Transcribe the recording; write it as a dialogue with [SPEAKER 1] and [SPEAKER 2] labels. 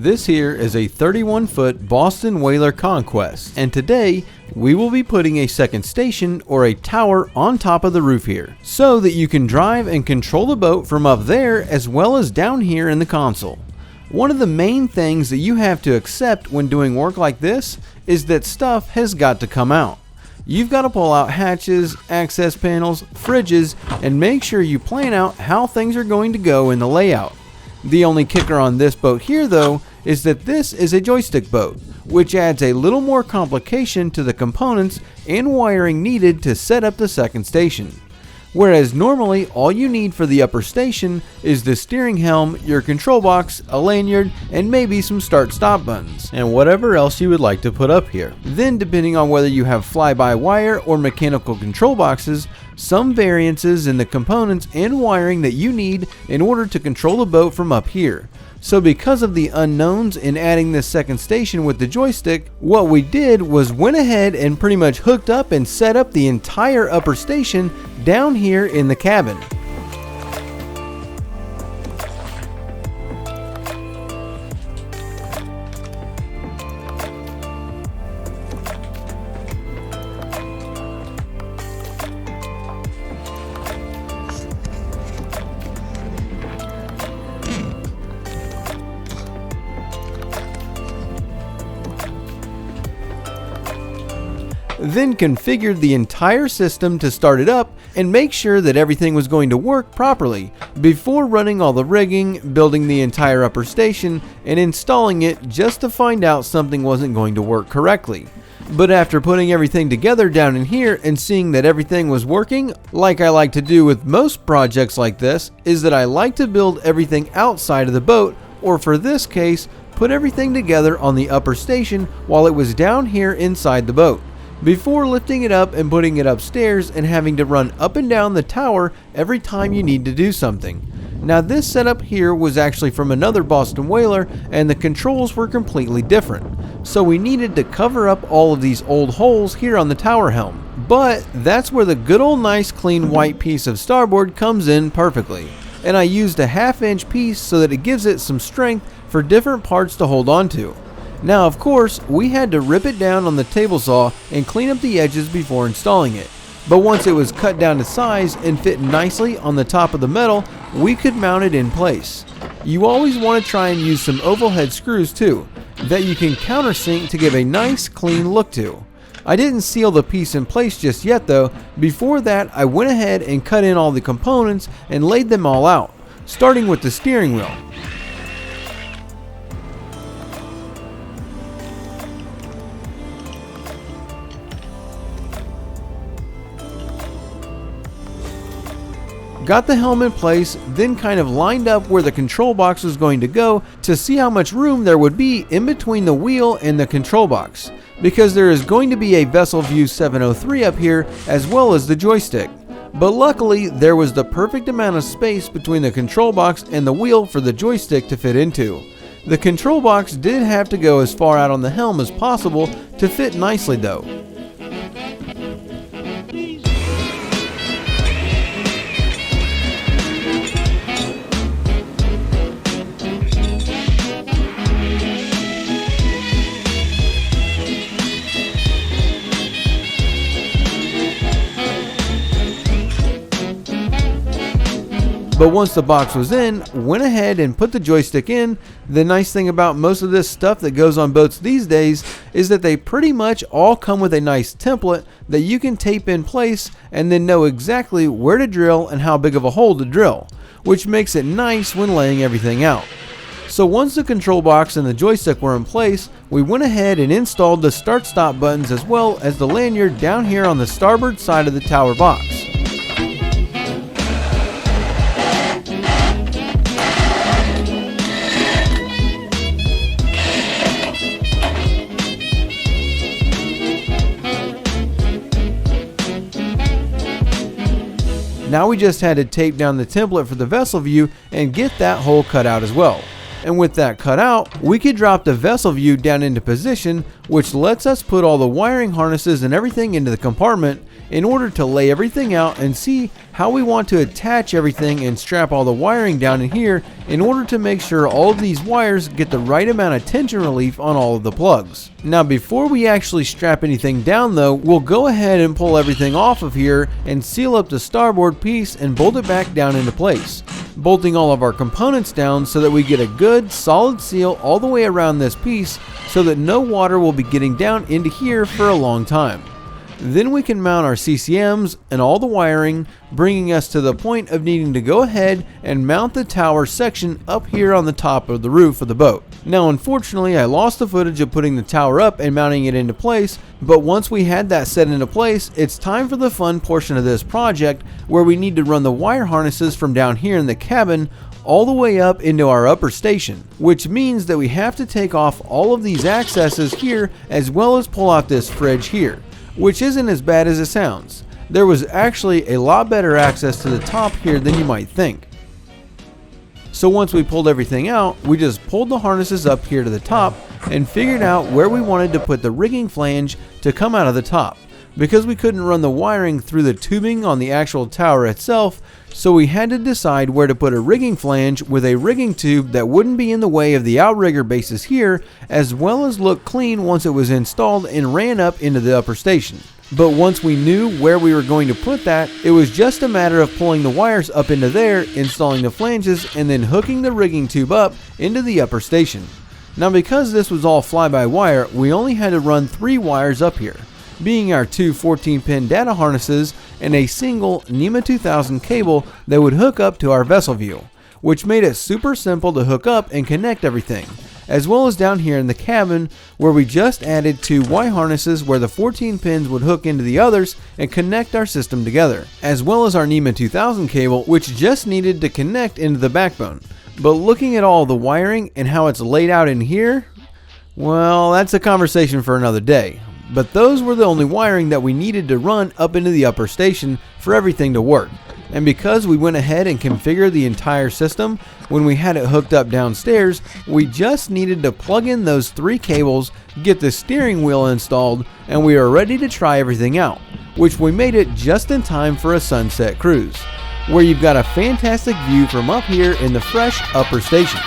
[SPEAKER 1] This here is a 31-foot Boston Whaler Conquest, and today we will be putting a second station or a tower on top of the roof here, so that you can drive and control the boat from up there as well as down here in the console. One of the main things that you have to accept when doing work like this is that stuff has got to come out. You've got to pull out hatches, access panels, fridges, and make sure you plan out how things are going to go in the layout. The only kicker on this boat here though is that this is a joystick boat, which adds a little more complication to the components and wiring needed to set up the second station. Whereas normally all you need for the upper station is the steering helm, your control box, a lanyard, and maybe some start-stop buttons, and whatever else you would like to put up here. Then depending on whether you have fly-by-wire or mechanical control boxes, some variances in the components and wiring that you need in order to control the boat from up here. So because of the unknowns in adding this second station with the joystick, what we did was went ahead and pretty much hooked up and set up the entire upper station down here in the cabin. Then configured the entire system to start it up and make sure that everything was going to work properly before running all the rigging, building the entire upper station, and installing it just to find out something wasn't going to work correctly. But after putting everything together down in here and seeing that everything was working, like I like to do with most projects like this, is that I like to build everything outside of the boat, or for this case, put everything together on the upper station while it was down here inside the boat, before lifting it up and putting it upstairs and having to run up and down the tower every time you need to do something. Now this setup here was actually from another Boston Whaler and the controls were completely different, so we needed to cover up all of these old holes here on the tower helm. But that's where the good old nice clean white piece of starboard comes in perfectly, and I used a 1/2 inch piece so that it gives it some strength for different parts to hold on to. Now of course, we had to rip it down on the table saw and clean up the edges before installing it. But once it was cut down to size and fit nicely on the top of the metal, we could mount it in place. You always want to try and use some oval head screws too, that you can countersink to give a nice clean look to. I didn't seal the piece in place just yet though. Before that, I went ahead and cut in all the components and laid them all out, starting with the steering wheel. Got the helm in place, then kind of lined up where the control box was going to go to see how much room there would be in between the wheel and the control box, because there is going to be a VesselView 703 up here as well as the joystick. But luckily there was the perfect amount of space between the control box and the wheel for the joystick to fit into. The control box did have to go as far out on the helm as possible to fit nicely though. But once the box was in, went ahead and put the joystick in. The nice thing about most of this stuff that goes on boats these days is that they pretty much all come with a nice template that you can tape in place and then know exactly where to drill and how big of a hole to drill, which makes it nice when laying everything out. So once the control box and the joystick were in place, we went ahead and installed the start-stop buttons as well as the lanyard down here on the starboard side of the tower box. Now we just had to tape down the template for the VesselView and get that hole cut out as well. And with that cut out, we could drop the VesselView down into position, which lets us put all the wiring harnesses and everything into the compartment, in order to lay everything out and see how we want to attach everything and strap all the wiring down in here in order to make sure all of these wires get the right amount of tension relief on all of the plugs. Now before we actually strap anything down though, we'll go ahead and pull everything off of here and seal up the starboard piece and bolt it back down into place, bolting all of our components down so that we get a good solid seal all the way around this piece so that no water will be getting down into here for a long time. Then we can mount our CCMs and all the wiring, bringing us to the point of needing to go ahead and mount the tower section up here on the top of the roof of the boat. Now unfortunately I lost the footage of putting the tower up and mounting it into place, but once we had that set into place, it's time for the fun portion of this project where we need to run the wire harnesses from down here in the cabin all the way up into our upper station, which means that we have to take off all of these accesses here as well as pull out this fridge here, which isn't as bad as it sounds. There was actually a lot better access to the top here than you might think. So once we pulled everything out, we just pulled the harnesses up here to the top and figured out where we wanted to put the rigging flange to come out of the top, because we couldn't run the wiring through the tubing on the actual tower itself, so we had to decide where to put a rigging flange with a rigging tube that wouldn't be in the way of the outrigger bases here, as well as look clean once it was installed and ran up into the upper station. But once we knew where we were going to put that, it was just a matter of pulling the wires up into there, installing the flanges, and then hooking the rigging tube up into the upper station. Now because this was all fly-by-wire, we only had to run 3 wires up here, being our 2 14-pin data harnesses and a single NEMA 2000 cable that would hook up to our vessel view, which made it super simple to hook up and connect everything, as well as down here in the cabin where we just added 2 Y harnesses where the 14 pins would hook into the others and connect our system together, as well as our NEMA 2000 cable, which just needed to connect into the backbone. But looking at all the wiring and how it's laid out in here, well, that's a conversation for another day. But those were the only wiring that we needed to run up into the upper station for everything to work. And because we went ahead and configured the entire system when we had it hooked up downstairs, we just needed to plug in those 3 cables, get the steering wheel installed, and we are ready to try everything out, which we made it just in time for a sunset cruise, where you've got a fantastic view from up here in the fresh upper station.